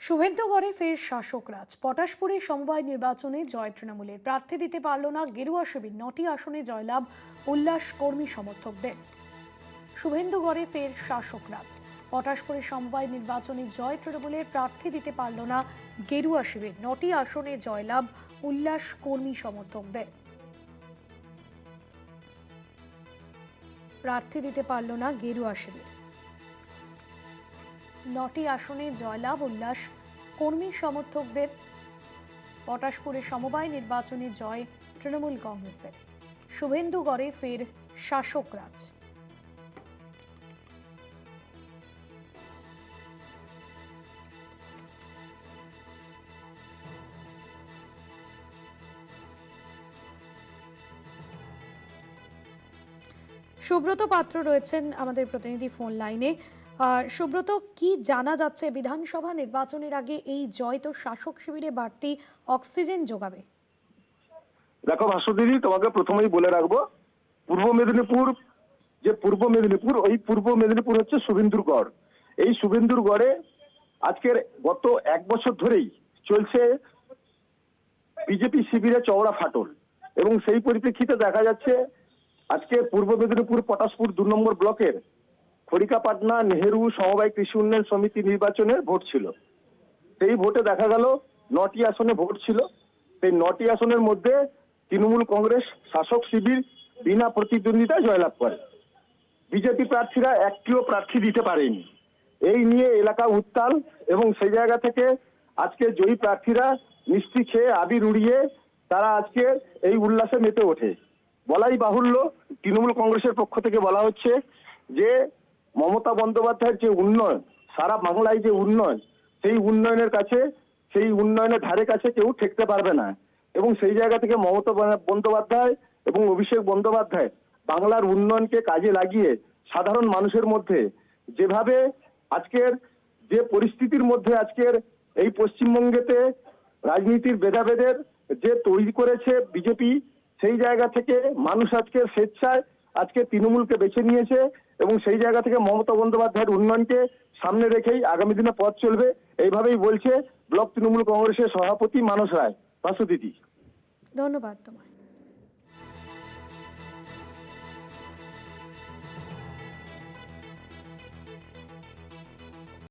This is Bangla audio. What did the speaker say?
শুভেন্দুগড়ে ফের শাসক রাজ। পটাশপুরে সমবায় নির্বাচনে জয় তৃণমূলের। প্রার্থী দিতে পারল না গেরুয়া শিবির। 9টি আসনে জয়লাভ উল্লাস কর্মী সমর্থকদের। শুভেন্দুগড়ে ফের শাসক রাজ। পটাশপুরে সমবায় নির্বাচনে জয় তৃণমূলের। প্রার্থী দিতে পারল না গেরুয়া শিবির। 9টি আসনে জয়লাভ উল্লাস কর্মী সমর্থকদের। প্রার্থী দিতে পারল না গেরুয়া শিবির। 9টি আসনে জয়লাভ উল্লাস কর্মী সমর্থকদের। পটাশপুরে সমবায় নির্বাচনে জয় তৃণমূল কংগ্রেসের। শুভেন্দুগড়ে ফের শাসক রাজ। সুব্রত পাত্র রয়েছেন আমাদের প্রতিনিধি ফোন লাইনে। সুব্রত, কি জানা যাচ্ছে বিধানসভা নির্বাচনের আগে এই জয় তো শাসক শিবিরে বাড়তি অক্সিজেন যোগাবে? দেখো ভাস্বদিদি, তোমাকে প্রথমেই বলে রাখবো, পূর্ব মেদিনীপুর ওই পূর্ব মেদিনীপুর হচ্ছে শুভেন্দুর গড়। এই শুভেন্দুর গড়ে আজকের গত এক বছর ধরেই চলছে বিজেপি শিবিরে চওড়া ফাটল, এবং সেই পরিপ্রেক্ষিতে দেখা যাচ্ছে আজকে পূর্ব মেদিনীপুর পটাশপুর 2 নম্বর ব্লকের খড়িকাপাটনা নেহেরু সমবায় কৃষি উন্নয়ন সমিতি নির্বাচনের ভোট ছিল। সেই ভোটে দেখা গেল 9টি আসনে ভোট ছিল। সেই 9টি আসনের মধ্যে তৃণমূল কংগ্রেস শাসক শিবির বিনা প্রতিদ্বন্দ্বিতায় জয়লাভ করে। বিজেপি প্রার্থীরা একটিও প্রার্থী দিতে পারেনি। এই নিয়ে এলাকা উত্তাল, এবং সেই জায়গা থেকে আজকে জয়ী প্রার্থীরা মিষ্টি খেয়ে আবির উড়িয়ে তারা আজকে এই উল্লাসে মেতে ওঠে। বলাই বাহুল্য, তৃণমূল কংগ্রেসের পক্ষ থেকে বলা হচ্ছে যে মমতা বন্দ্যোপাধ্যায়ের যে উন্নয়ন, সারা বাংলায় যে উন্নয়ন, সেই উন্নয়নের ধারে কাছে কেউ ঠেকতে পারবে না। এবং সেই জায়গা থেকে মমতা বন্দ্যোপাধ্যায় এবং অভিষেক বন্দ্যোপাধ্যায় বাংলার উন্নয়নকে কাজে লাগিয়ে সাধারণ মানুষের মধ্যে যেভাবে আজকের যে পরিস্থিতির মধ্যে আজকের এই পশ্চিমবঙ্গেতে রাজনীতির ভেদাভেদের যে তৈরি করেছে বিজেপি, সেই জায়গা থেকে মানুষ আজকে স্বেচ্ছায় আজকে তৃণমূলকে বেছে নিয়েছে, এবং সেই জায়গা থেকে মমতা বন্দ্যোপাধ্যায়ের উন্নয়নকে সামনে রেখেই আগামী দিনে পথ চলবে, এইভাবেই বলছে ব্লক তৃণমূল কংগ্রেসের সভাপতি মানস রায়। বাসুদিদি, ধন্যবাদ তোমায়।